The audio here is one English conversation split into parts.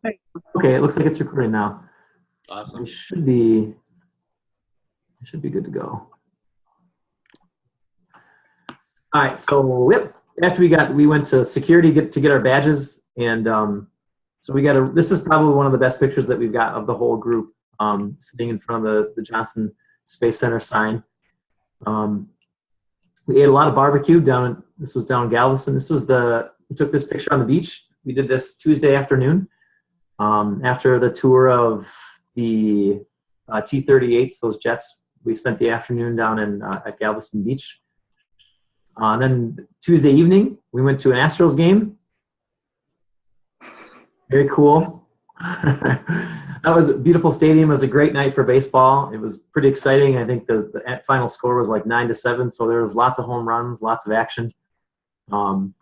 Okay, it looks like it's recording now. So Awesome. it should be good to go. All right, so yep. After we went to security to get our badges, and so this is probably one of the best pictures that we've got of the whole group sitting in front of the Johnson Space Center sign. We ate a lot of barbecue this was down in Galveston. We took this picture on the beach. We did this Tuesday afternoon after the tour of the T-38s, those jets. We spent the afternoon down at Galveston Beach. Then Tuesday evening, we went to an Astros game. Very cool. That was a beautiful stadium. It was a great night for baseball. It was pretty exciting. I think the final score was like 9-7, so there was lots of home runs, lots of action. The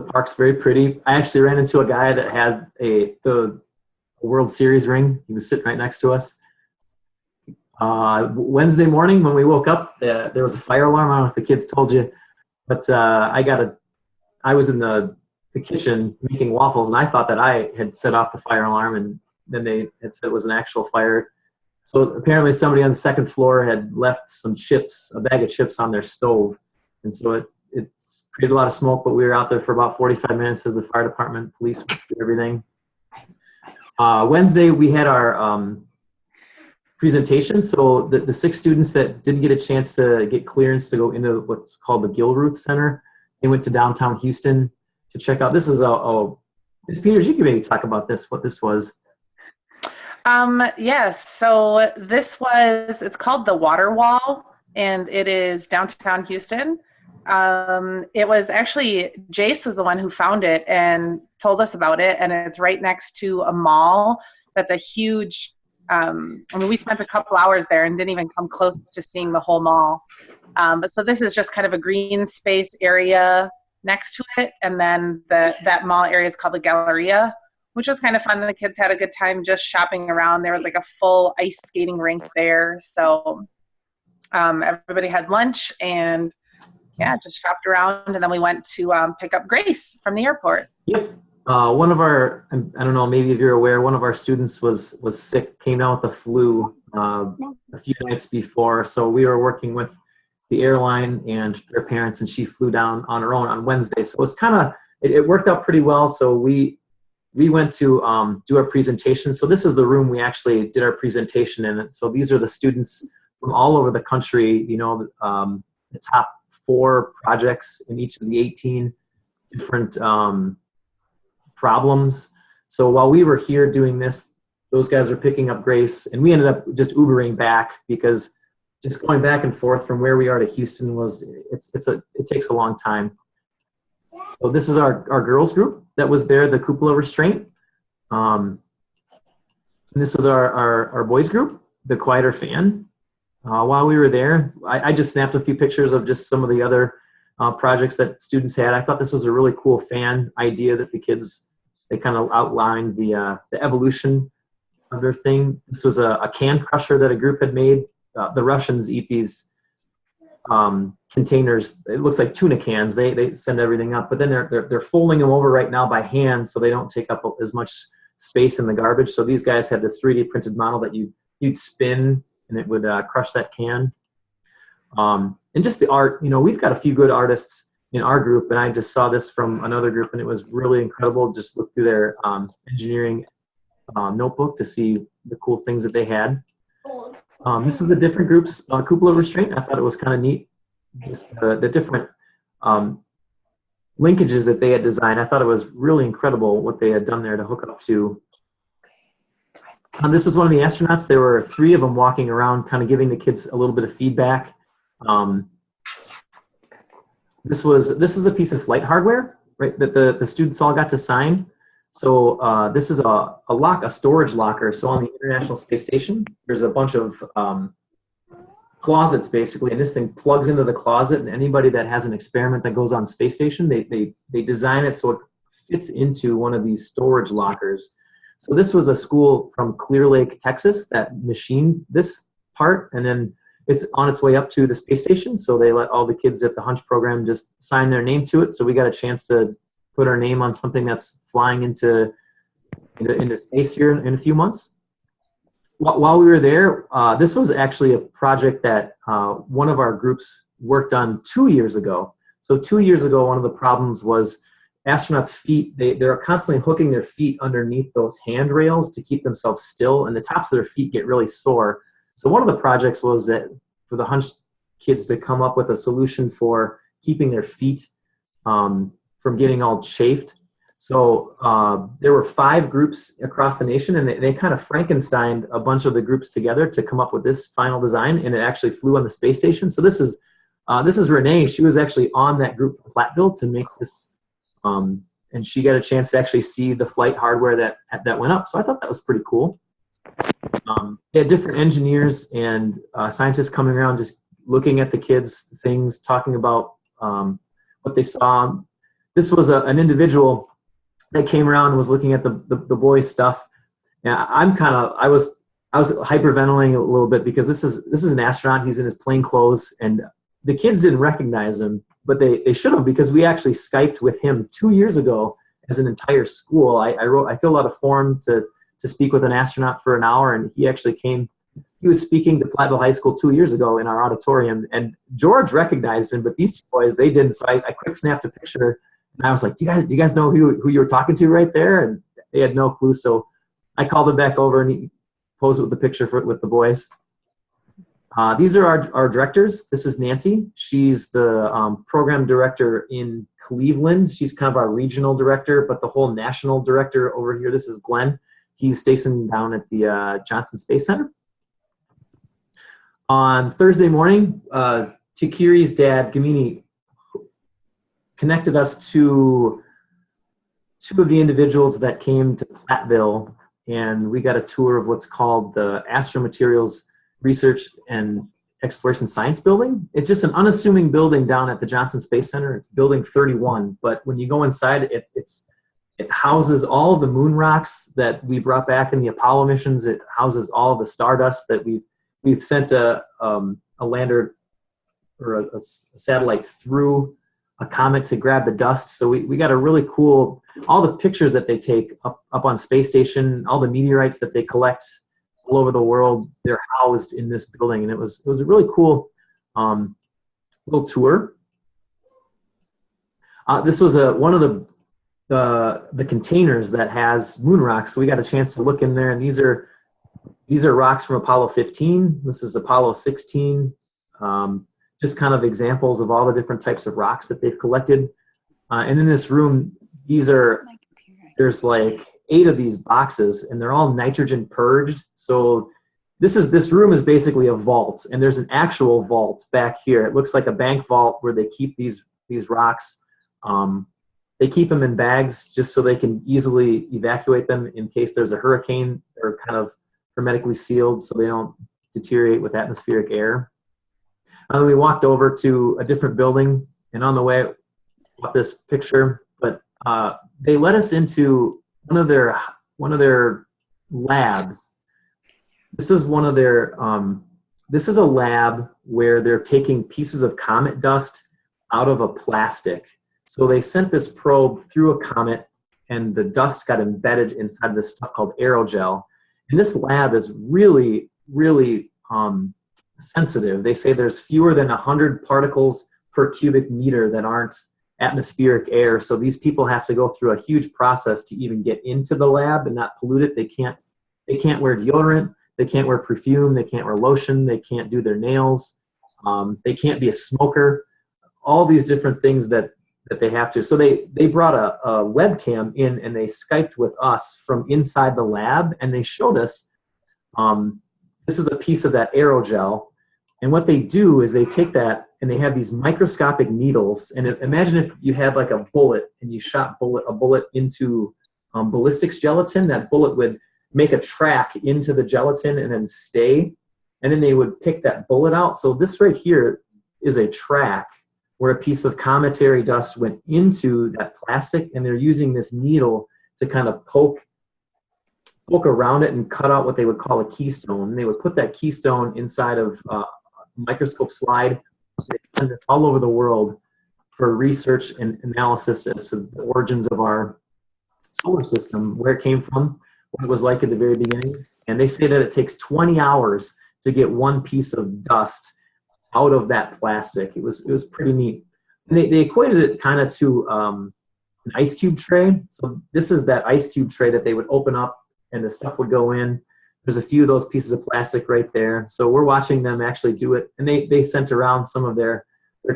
park's very pretty. I actually ran into a guy that had the World Series ring. He was sitting right next to us. Wednesday morning when we woke up, there was a fire alarm. I don't know if the kids told you, but I was in the kitchen making waffles, and I thought that I had set off the fire alarm, and then they had said it was an actual fire. So apparently somebody on the second floor had left a bag of chips on their stove, and so it created a lot of smoke, but we were out there for about 45 minutes as the fire department, police, everything. Wednesday, we had our presentation. So the 6 students that didn't get a chance to get clearance to go into what's called the Gilruth Center, they went to downtown Houston to check out. This is Ms. Peters, you can maybe talk about what this was. Yes, so it's called the Water Wall, and it is downtown Houston. It was actually, Jace was the one who found it and told us about it, and it's right next to a mall that's a huge, we spent a couple hours there and didn't even come close to seeing the whole mall. But so this is just kind of a green space area next to it, and then that mall area is called the Galleria, which was kind of fun. The kids had a good time just shopping around. There was like a full ice skating rink there, so everybody had lunch and just shopped around, and then we went to pick up Grace from the airport. Yep. One of our, I don't know, maybe if you're aware, one of our students was sick, came down with the flu a few nights before, so we were working with the airline and their parents, and she flew down on her own on Wednesday. So it worked out pretty well. So we went to do our presentation. So this is the room we actually did our presentation in. And so these are the students from all over the country, the top 4 projects in each of the 18 different problems. So while we were here doing this, those guys are picking up Grace, and we ended up just Ubering back because just going back and forth from where we are to Houston it takes a long time. So this is our girls group that was there, the cupola restraint. And this was our boys group, the quieter fan. While we were there, I just snapped a few pictures of just some of the other projects that students had. I thought this was a really cool fan idea that the kids, they kind of outlined the evolution of their thing. This was a can crusher that a group had made. The Russians eat these containers. It looks like tuna cans. They send everything up, but then they're folding them over right now by hand, so they don't take up as much space in the garbage. So these guys had this 3D printed model that you'd spin, and it would crush that can. And just the art. We've got a few good artists in our group, and I just saw this from another group, and it was really incredible. Just look through their engineering notebook to see the cool things that they had. This is a different group's cupola restraint. I thought it was kind of neat, just the different linkages that they had designed. I thought it was really incredible what they had done there to hook up to. This was one of the astronauts. There were 3 of them walking around, kind of giving the kids a little bit of feedback. This is a piece of flight hardware, right, that the students all got to sign. So this is a storage locker. So on the International Space Station, there's a bunch of closets basically, and this thing plugs into the closet. And anybody that has an experiment that goes on space station, they design it so it fits into one of these storage lockers. So this was a school from Clear Lake, Texas, that machined this part, and then it's on its way up to the space station. So they let all the kids at the HUNCH program just sign their name to it. So we got a chance to put our name on something that's flying into into space here in a few months. While we were there, this was actually a project that one of our groups worked on 2 years ago. So 2 years ago, one of the problems was astronauts' feet, they're constantly hooking their feet underneath those handrails to keep themselves still, and the tops of their feet get really sore. So one of the projects was that for the HUNCH kids to come up with a solution for keeping their feet from getting all chafed. So there were 5 groups across the nation, and they kind of Frankensteined a bunch of the groups together to come up with this final design, and it actually flew on the space station. So this is Renee. She was actually on that group from Platteville to make this, and she got a chance to actually see the flight hardware that went up. So I thought that was pretty cool. They had different engineers and scientists coming around just looking at the kids' things, talking about what they saw. This was an individual that came around and was looking at the boys' stuff. And I was hyperventilating a little bit because this is an astronaut. He's in his plain clothes, and the kids didn't recognize him, but they should have, because we actually Skyped with him 2 years ago as an entire school. I filled out a form to speak with an astronaut for an hour, and he actually came. He was speaking to Platteville High School 2 years ago in our auditorium, and George recognized him, but these two boys, they didn't. So I quick snapped a picture, and I was like, do you guys know who you were talking to right there? And they had no clue. So I called him back over, and he posed with the picture with the boys. These are our directors. This is Nancy. She's the program director in Cleveland. She's kind of our regional director, but the whole national director over here, this is Glenn. He's stationed down at the Johnson Space Center. On Thursday morning, Tikiri's dad, Gamini, connected us to 2 of the individuals that came to Platteville, and we got a tour of what's called the Astromaterials Research and Exploration Science Building. It's just an unassuming building down at the Johnson Space Center. It's building 31, but when you go inside, it houses all of the moon rocks that we brought back in the Apollo missions. It houses all of the stardust that we've sent a lander or a satellite through a comet to grab the dust. So we got a really cool, all the pictures that they take up on space station, all the meteorites that they collect all over the world, they're housed in this building. And it was a really cool little tour. This was one of the containers that has moon rocks. So we got a chance to look in there, and these are rocks from Apollo 15. This is Apollo 16. Just kind of examples of all the different types of rocks that they've collected. And in this room, there's like 8 of these boxes, and they're all nitrogen purged. So this room is basically a vault, and there's an actual vault back here. It looks like a bank vault where they keep these rocks. They keep them in bags just so they can easily evacuate them in case there's a hurricane. They're kind of hermetically sealed so they don't deteriorate with atmospheric air. And then we walked over to a different building, and on the way, I got this picture, but they led us into one of their labs. This is one of their, this is a lab where they're taking pieces of comet dust out of a plastic. So they sent this probe through a comet, and the dust got embedded inside this stuff called aerogel. And this lab is really, really sensitive. They say there's fewer than 100 particles per cubic meter that aren't atmospheric air. So these people have to go through a huge process to even get into the lab and not pollute it. They can't wear deodorant. They can't wear perfume. They can't wear lotion. They can't do their nails. They can't be a smoker. All these different things that they have to. So they brought a webcam in, and they Skyped with us from inside the lab, and they showed us this is a piece of that aerogel. And what they do is they take that, and they have these microscopic needles. And imagine if you had like a bullet, and you shot a bullet into ballistics gelatin. That bullet would make a track into the gelatin and then stay. And then they would pick that bullet out. So this right here is a track where a piece of cometary dust went into that plastic, and they're using this needle to kind of poke around it and cut out what they would call a keystone. And they would put that keystone inside of a microscope slide. They send this all over the world for research and analysis as to the origins of our solar system, where it came from. what it was like at the very beginning. And they say that it takes 20 hours to get one piece of dust out of that plastic. It was pretty neat. And they equated it kind of to an ice cube tray. So this is that ice cube tray that they would open up and the stuff would go in. There's a few of those pieces of plastic right there. So we're watching them actually do it. And they sent around some of their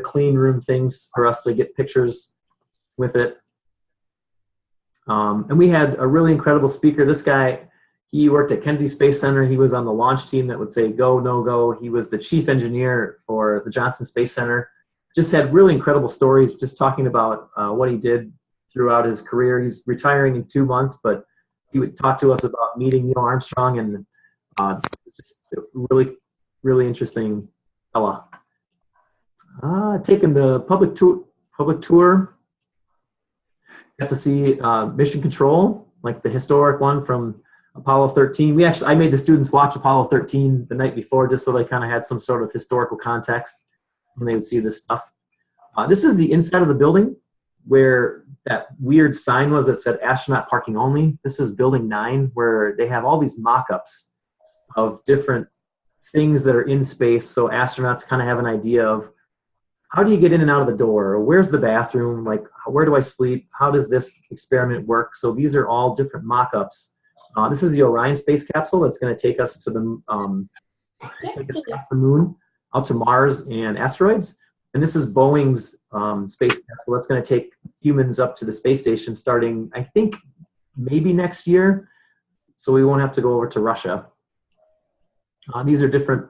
clean room things for us to get pictures with it. And we had a really incredible speaker. This guy, he worked at Kennedy Space Center. He was on the launch team that would say go, no go. He was the chief engineer for the Johnson Space Center. Just had really incredible stories, just talking about what he did throughout his career. He's retiring in 2 months, but he would talk to us about meeting Neil Armstrong, and it's just a really, really interesting fella. Taking the public tour. Got to see Mission Control, like the historic one from Apollo 13. I made the students watch Apollo 13 the night before, just so they kind of had some sort of historical context when they would see this stuff. This is the inside of the building where that weird sign was that said astronaut parking only. This is building 9, where they have all these mock-ups of different things that are in space, so astronauts kind of have an idea of how do you get in and out of the door, or where's the bathroom, like where do I sleep, how does this experiment work. So these are all different mock-ups. This is the Orion space capsule that's going to take us to take us past the moon, out to Mars and asteroids. And this is Boeing's space capsule that's going to take humans up to the space station starting, I think, maybe next year. So we won't have to go over to Russia. These are different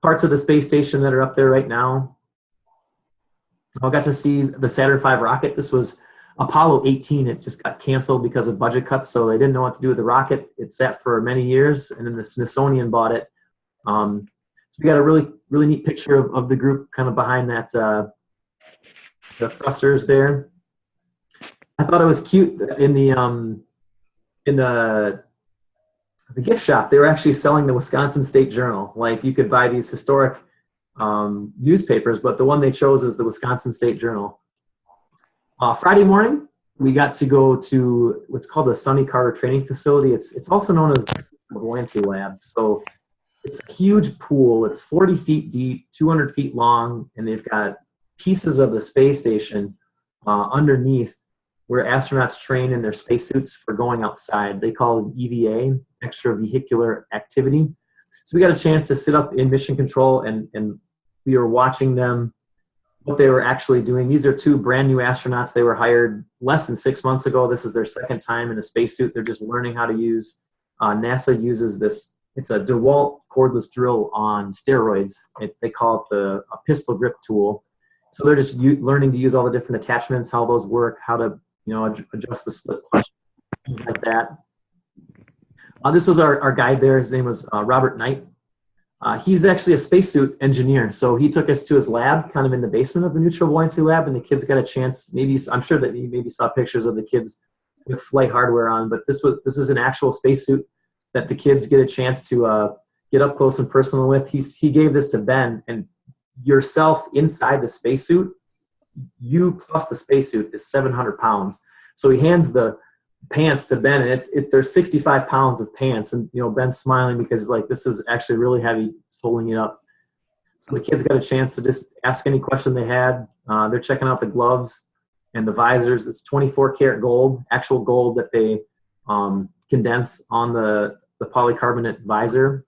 parts of the space station that are up there right now. I got to see the Saturn V rocket. This was Apollo 18. It just got canceled because of budget cuts, so they didn't know what to do with the rocket. It sat for many years, and then the Smithsonian bought it. So we got a really, really neat picture of the group kind of behind that, the thrusters there. I thought it was cute in the gift shop. They were actually selling the Wisconsin State Journal. Like, you could buy these historic newspapers, but the one they chose is the Wisconsin State Journal. Friday morning, we got to go to what's called the Sonny Carter Training Facility. It's also known as the Buoyancy Lab. So it's a huge pool. It's 40 feet deep, 200 feet long, and they've got pieces of the space station underneath where astronauts train in their spacesuits for going outside. They call it EVA, extravehicular activity. So we got a chance to sit up in mission control, and we were watching them, what they were actually doing. These are 2 brand new astronauts. They were hired less than 6 months ago. This is their second time in a spacesuit. They're just learning how to use, NASA uses this, it's a DeWalt cordless drill on steroids. They call it a pistol grip tool. So they're just learning to use all the different attachments, how those work, how to adjust the slip clutch, things like that. This was our guide there. His name was Robert Knight. He's actually a spacesuit engineer, so he took us to his lab, kind of in the basement of the Neutral Buoyancy Lab, and the kids got a chance. I'm sure that you maybe saw pictures of the kids with flight hardware on, but this is an actual spacesuit that the kids get a chance to get up close and personal with. He gave this to Ben, and yourself inside the spacesuit, you plus the spacesuit is 700 pounds. So he hands the pants to Ben, and there's 65 pounds of pants, and Ben's smiling because he's like, this is actually really heavy, just holding it up. So the kids got a chance to just ask any question they had. They're checking out the gloves and the visors. It's 24 karat gold, actual gold that they condense on the polycarbonate visor.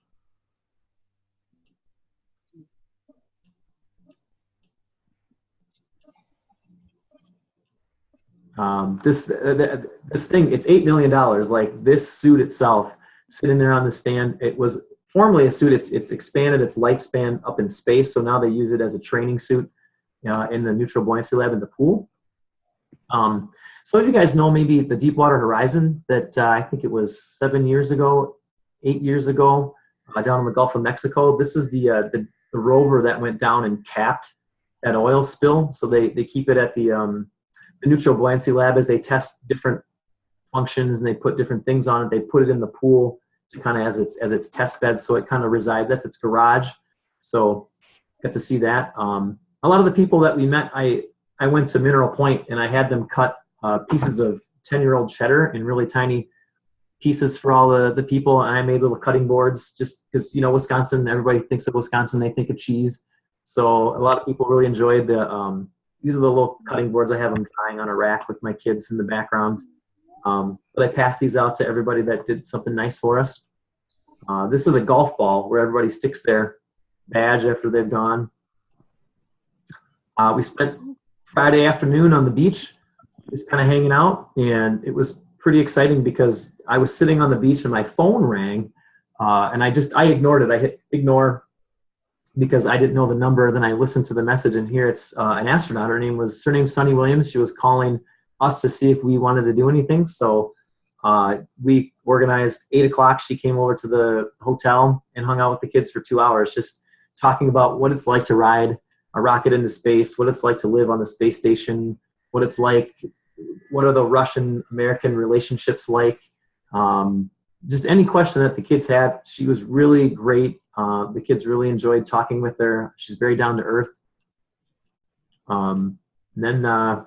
This thing, it's $8 million. Like, this suit itself, sitting there on the stand, it was formerly a suit. It's expanded its lifespan up in space, so now they use it as a training suit in the Neutral Buoyancy Lab in the pool. Some of you guys know maybe the Deepwater Horizon that I think it was 8 years ago, down in the Gulf of Mexico. This is the rover that went down and capped that oil spill. So they keep it at the Neutral Buoyancy Lab as they test different functions, and they put different things on it. They put it in the pool to kind of as its test bed, so it kind of resides. That's its garage. So got to see that. A lot of the people that we met, I went to Mineral Point and I had them cut pieces of 10-year-old cheddar in really tiny pieces for all the people, and I made little cutting boards just because, Wisconsin, everybody thinks of Wisconsin, they think of cheese. So a lot of people really enjoyed these are the little cutting boards. I have them drying on a rack with my kids in the background. But I passed these out to everybody that did something nice for us. This is a golf ball where everybody sticks their badge after they've gone. We spent Friday afternoon on the beach, just kind of hanging out, and it was pretty exciting because I was sitting on the beach and my phone rang, and I ignored it. I hit ignore because I didn't know the number. Then I listened to the message, and here it's an astronaut. Her name's Sunny Williams. She was calling us to see if we wanted to do anything. So we organized 8 o'clock. She came over to the hotel and hung out with the kids for 2 hours, just talking about what it's like to ride a rocket into space, what it's like to live on the space station, what it's like, what are the Russian-American relationships like. Just any question that the kids had. She was really great. The kids really enjoyed talking with her. She's very down to earth. Then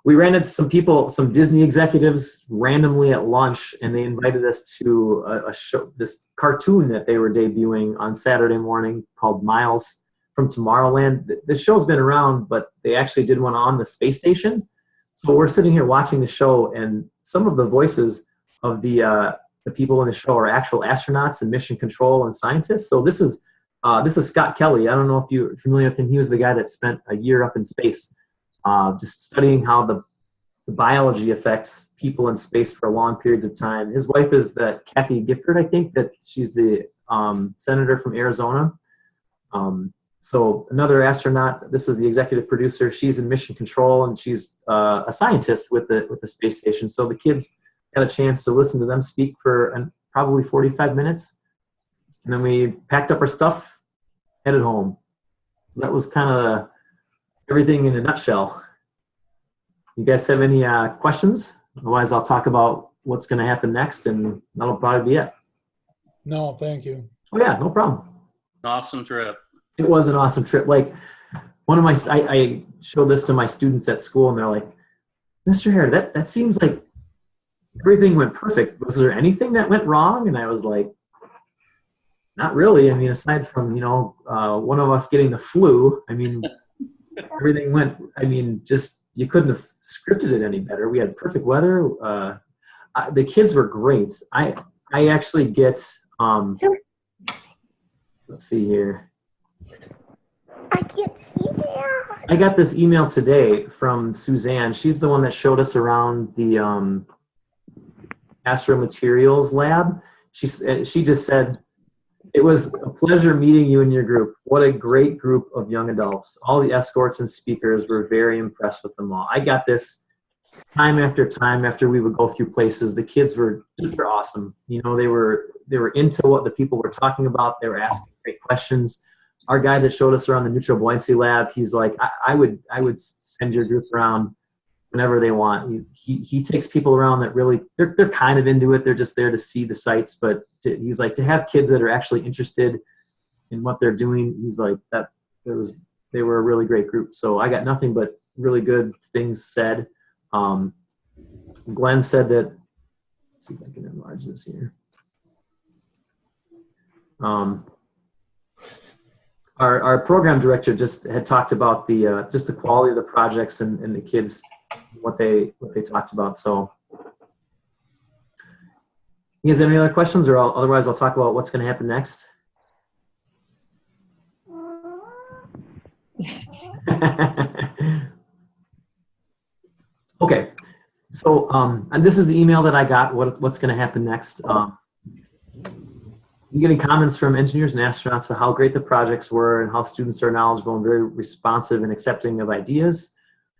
we ran into some people, some Disney executives randomly at lunch, and they invited us to a show, this cartoon that they were debuting on Saturday morning called Miles from Tomorrowland. The show's been around, but they actually did one on the space station. So we're sitting here watching the show, and some of the voices of the people in the show are actual astronauts and mission control and scientists. So this is Scott Kelly. I don't know if you're familiar with him. He was the guy that spent a year up in space, just studying how the biology affects people in space for long periods of time. His wife is that Kathy Gifford, I think, that she's the senator from Arizona. So another astronaut. This is the executive producer. She's in mission control, and she's a scientist with the space station. So the kids got a chance to listen to them speak for probably 45 minutes. And then we packed up our stuff, headed home. So that was kind of everything in a nutshell. You guys have any questions? Otherwise, I'll talk about what's going to happen next, and that'll probably be it. No, thank you. Oh, yeah, no problem. Awesome trip. It was an awesome trip. Like, I showed this to my students at school, and they're like, Mr. Hare, that seems like everything went perfect. Was there anything that went wrong? And I was like, not really. I mean, aside from, one of us getting the flu, I mean, everything went, just, you couldn't have scripted it any better. We had perfect weather. The kids were great. I actually get, let's see here. I can't see there. I got this email today from Suzanne. She's the one that showed us around the Astro Materials lab. She just said, "It was a pleasure meeting you and your group. What a great group of young adults. All the escorts and speakers were very impressed with them all." I got this time after we would go through places. The kids were awesome. They were into what the people were talking about. They were asking great questions. Our guy that showed us around the neutral buoyancy lab, he's like, I would send your group around whenever they want. He takes people around that really, they're kind of into it. They're just there to see the sights. But he's like, to have kids that are actually interested in what they're doing, he's like, they were a really great group. So I got nothing but really good things said. Glenn said that, let's see if I can enlarge this here. Our program director just had talked about just the quality of the projects and the kids, what they talked about. So, you guys have any other questions, or otherwise I'll talk about what's going to happen next. Okay, so and this is the email that I got. What's going to happen next? I'm getting comments from engineers and astronauts on how great the projects were and how students are knowledgeable and very responsive and accepting of ideas.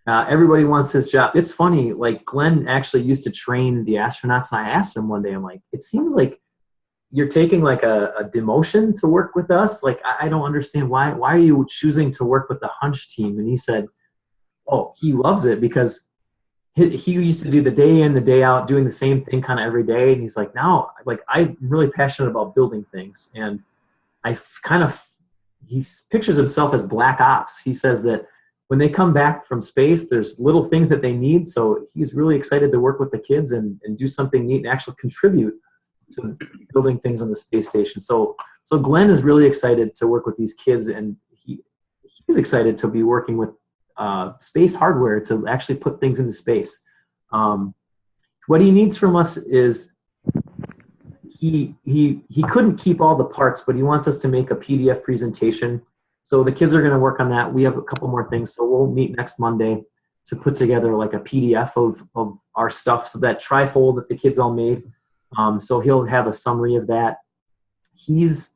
Everybody wants his job. It's funny, like Glenn actually used to train the astronauts, and I asked him one day, I'm like, it seems like you're taking like a demotion to work with us. Like, I don't understand why are you choosing to work with the HUNCH team? And he said, oh, he loves it because he used to do the day in, the day out, doing the same thing kind of every day. And he's like, now, like, I'm really passionate about building things. And he pictures himself as black ops. He says that when they come back from space, there's little things that they need. So he's really excited to work with the kids and do something neat and actually contribute to building things on the space station. So Glenn is really excited to work with these kids, and he's excited to be working with space hardware to actually put things into space. What he needs from us is he couldn't keep all the parts, but he wants us to make a PDF presentation. So the kids are going to work on that. We have a couple more things, so we'll meet next Monday to put together like a PDF of our stuff, so that trifold that the kids all made. So he'll have a summary of that. He's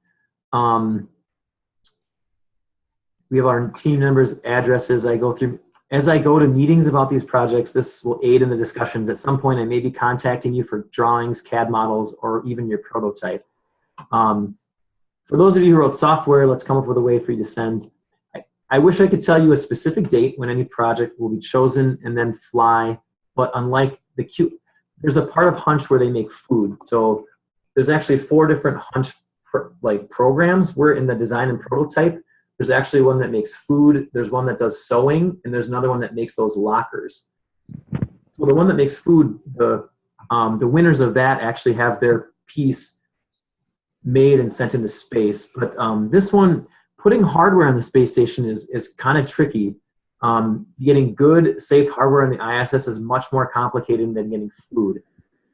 we have our team members' addresses. As I go to meetings about these projects, this will aid in the discussions. At some point, I may be contacting you for drawings, CAD models, or even your prototype. For those of you who wrote software, let's come up with a way for you to send. I wish I could tell you a specific date when any project will be chosen and then fly, but unlike there's a part of HUNCH where they make food. So there's actually 4 different HUNCH programs. We're in the design and prototype. There's actually one that makes food, there's one that does sewing, and there's another one that makes those lockers. So the one that makes food, the winners of that actually have their piece made and sent into space. But this one, putting hardware on the space station is kind of tricky. Getting good, safe hardware on the ISS is much more complicated than getting food.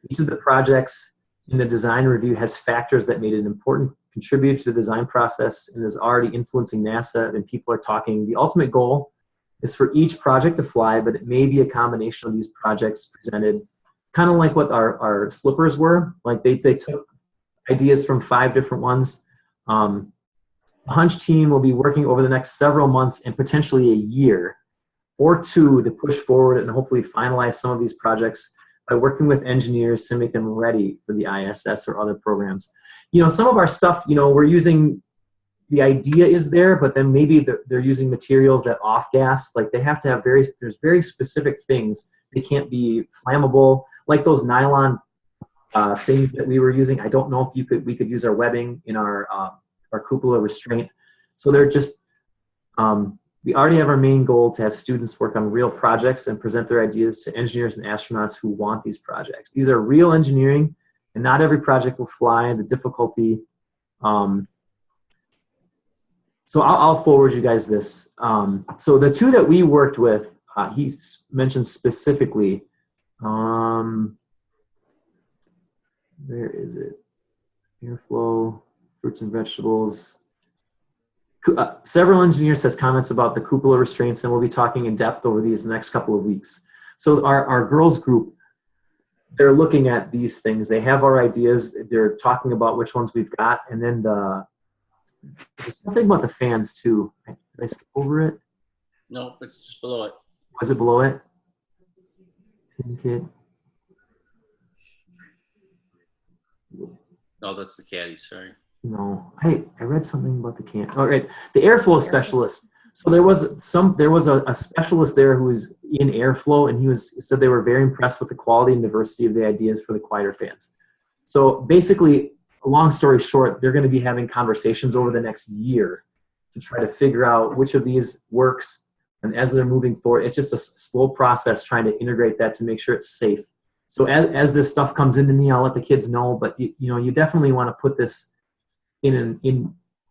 Each of the projects in the design review has factors that made it important contributor to the design process and is already influencing NASA, and people are talking. The ultimate goal is for each project to fly, but it may be a combination of these projects presented, kind of like what our slippers were. Like they took ideas from 5 different ones. The HUNCH team will be working over the next several months and potentially a year or 2 to push forward and hopefully finalize some of these projects by working with engineers to make them ready for the ISS or other programs. Some of our stuff, we're using, the idea is there, but then maybe they're using materials that off-gas. Like they have to have there's very specific things. They can't be flammable, like those nylon things that we were using. I don't know if we could use our webbing in our cupola restraint. So they're just, we already have our main goal to have students work on real projects and present their ideas to engineers and astronauts who want these projects. These are real engineering, and not every project will fly. The difficulty, so I'll forward you guys this. So the 2 that we worked with, he mentioned specifically, where is it? Airflow, fruits and vegetables. Several engineers has comments about the cupola restraints, and we'll be talking in depth over these the next couple of weeks. So our girls group, they're looking at these things. They have our ideas. They're talking about which ones we've got, and then there's something about the fans too. Did I skip over it? No, it's just below it. Was it below it? Pin kit. No, that's the caddy, sorry. No, I read something about the can. All right, the airflow specialist. So there was a specialist there who was in airflow, and he said they were very impressed with the quality and diversity of the ideas for the quieter fans. So basically, long story short, they're going to be having conversations over the next year to try to figure out which of these works. And as they're moving forward, it's just a slow process trying to integrate that to make sure it's safe. So as this stuff comes into me, I'll let the kids know. But you definitely want to put this in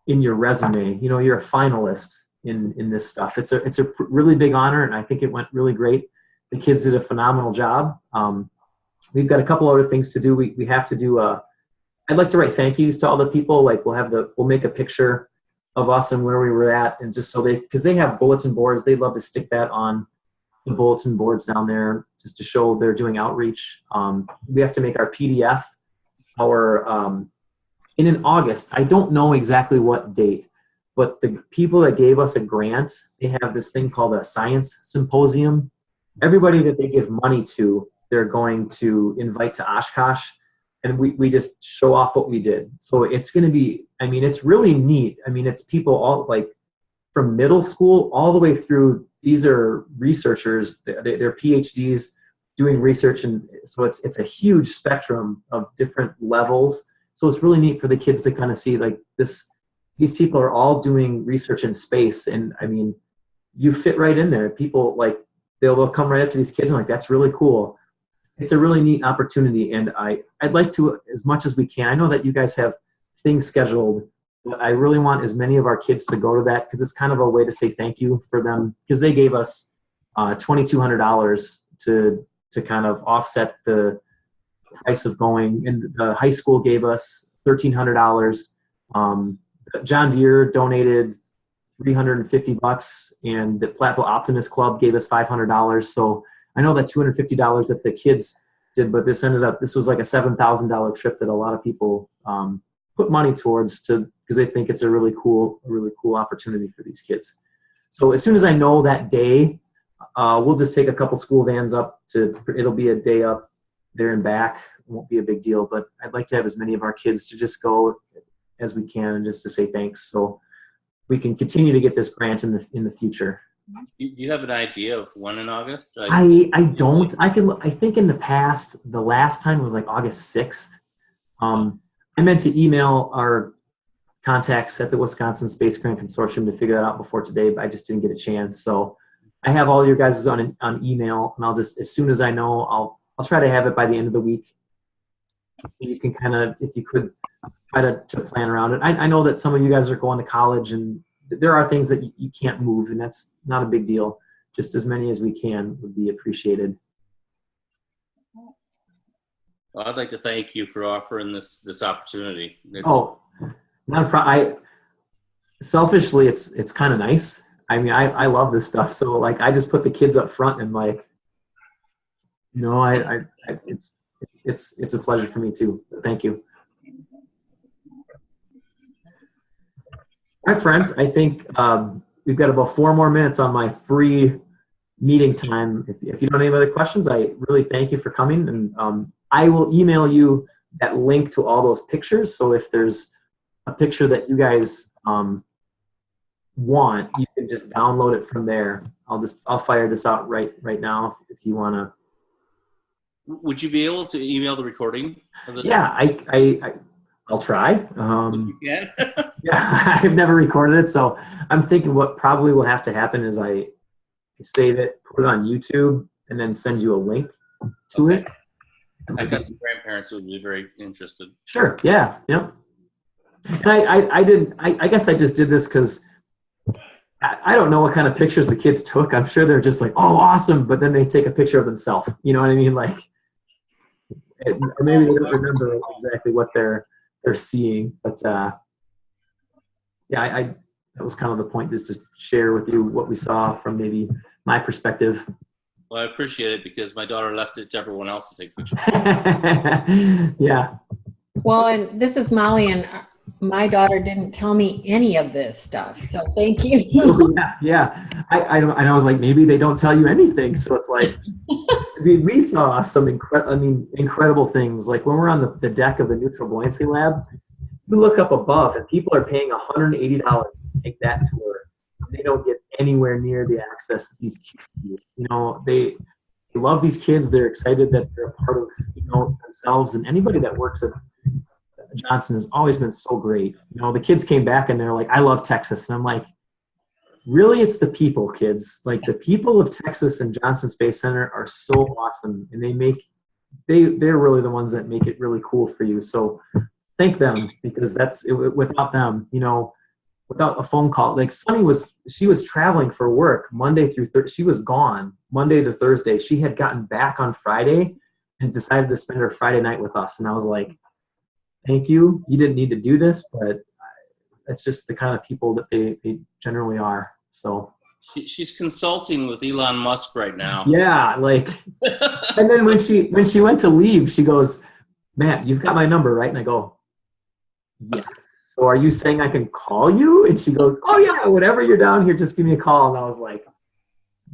your resume. You're a finalist in this stuff. It's a really big honor, and I think it went really great. The kids did a phenomenal job. We've got a couple other things to do. We have to do I'd like to write thank yous to all the people. Like we'll make a picture of us and where we were at, and just so because they have bulletin boards, they'd love to stick that on the bulletin boards down there just to show they're doing outreach. We have to make our PDF, and in August, I don't know exactly what date, but the people that gave us a grant, they have this thing called a science symposium. Everybody that they give money to, they're going to invite to Oshkosh, and we just show off what we did. So it's going to be, it's really neat. It's people all from middle school all the way through. These are researchers, they're PhDs doing research, and so it's a huge spectrum of different levels. So it's really neat for the kids to kind of see these people are all doing research in space. And you fit right in there. People like, they'll come right up to these kids and like, that's really cool. It's a really neat opportunity. And I'd like to, as much as we can, I know that you guys have things scheduled, but I really want as many of our kids to go to that, because it's kind of a way to say thank you for them, because they gave us $2,200 to kind of offset the price of going. And the high school gave us $1,300. John Deere donated $350, and the Platteville Optimist Club gave us $500. So I know that $250 that the kids did, but this was like a $7,000 trip that a lot of people put money towards because they think it's a really cool opportunity for these kids. So as soon as I know that day, we'll just take a couple school vans up it'll be a day up there and back. It won't be a big deal, but I'd like to have as many of our kids to just go as we can, and just to say thanks, so we can continue to get this grant in the future. Do you have an idea of when in August? I don't. I think in the past, the last time was like August 6th. I meant to email our contacts at the Wisconsin Space Grant Consortium to figure that out before today, but I just didn't get a chance. So I have all your guys on email, and I'll just, as soon as I know, I'll try to have it by the end of the week. So you can kind of, if you could, try to plan around it. I know that some of you guys are going to college, and there are things that you can't move, and that's not a big deal. Just as many as we can would be appreciated. Well, I'd like to thank you for offering this opportunity. Not a problem. Selfishly, it's kind of nice. I mean, I love this stuff. So like, I just put the kids up front, and like, you know, it's a pleasure for me too. Thank you. All right, friends, I think we've got about 4 more minutes on my free meeting time. If you don't have any other questions, I really thank you for coming, and I will email you that link to all those pictures. So if there's a picture that you guys want, you can just download it from there. I'll fire this out right now if you want to. Would you be able to email the recording of this? Yeah, I'll try. You can? Yeah, I've never recorded it, so I'm thinking what probably will have to happen is I save it, put it on YouTube, and then send you a link to it. I've got some grandparents who would be very interested. Sure. Yeah. Yep. And I guess I just did this because I don't know what kind of pictures the kids took. I'm sure they're just like, oh, awesome, but then they take a picture of themselves. You know what I mean? Like, or maybe they don't remember exactly what they're seeing, but yeah, that was kind of the point, just to share with you what we saw from maybe my perspective. Well, I appreciate it, because my daughter left it to everyone else to take pictures. Yeah. Well, and this is Molly, and my daughter didn't tell me any of this stuff, so thank you. Yeah. I was like, maybe they don't tell you anything, so it's like we saw some incredible things. Like when we're on the deck of the neutral buoyancy lab, you look up above, and people are paying $180 to take that tour. They don't get anywhere near the access that these kids do. You know, they love these kids. They're excited that they're a part of, you know, themselves. And anybody that works at Johnson has always been so great. You know, the kids came back and they're like, I love Texas. And I'm like, really, it's the people, kids. Like, the people of Texas and Johnson Space Center are so awesome, and they're really the ones that make it really cool for you. So thank them, because without them, you know, without a phone call, like she was traveling for work Monday through Thursday. She was gone Monday to Thursday. She had gotten back on Friday and decided to spend her Friday night with us. And I was like, thank you. You didn't need to do this, but that's just the kind of people that they generally are. So she's consulting with Elon Musk right now. Yeah, like, and then when she went to leave, she goes, Matt, you've got my number, right? And I go, yes. So are you saying I can call you? And she goes, oh yeah, whenever you're down here, just give me a call. And I was like,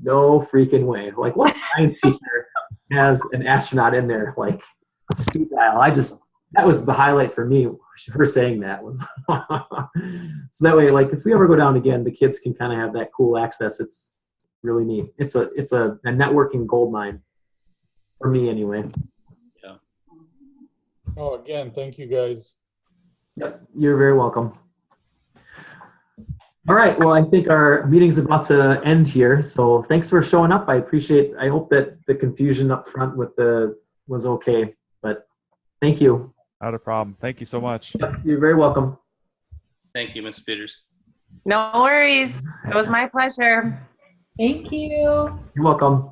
no freaking way. Like, what science teacher has an astronaut in there? Like, speed dial. That was the highlight for me. Her saying that was so that way, like, if we ever go down again, the kids can kind of have that cool access. It's really neat. It's a networking goldmine for me anyway. Yeah. Oh, again, thank you guys. Yep, you're very welcome. All right. Well, I think our meeting's about to end here. So thanks for showing up. I hope that the confusion up front was okay. But thank you. Not a problem. Thank you so much. Yep, you're very welcome. Thank you, Ms. Peters. No worries. It was my pleasure. Thank you. You're welcome.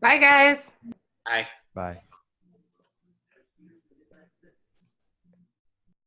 Bye, guys. Bye. Bye.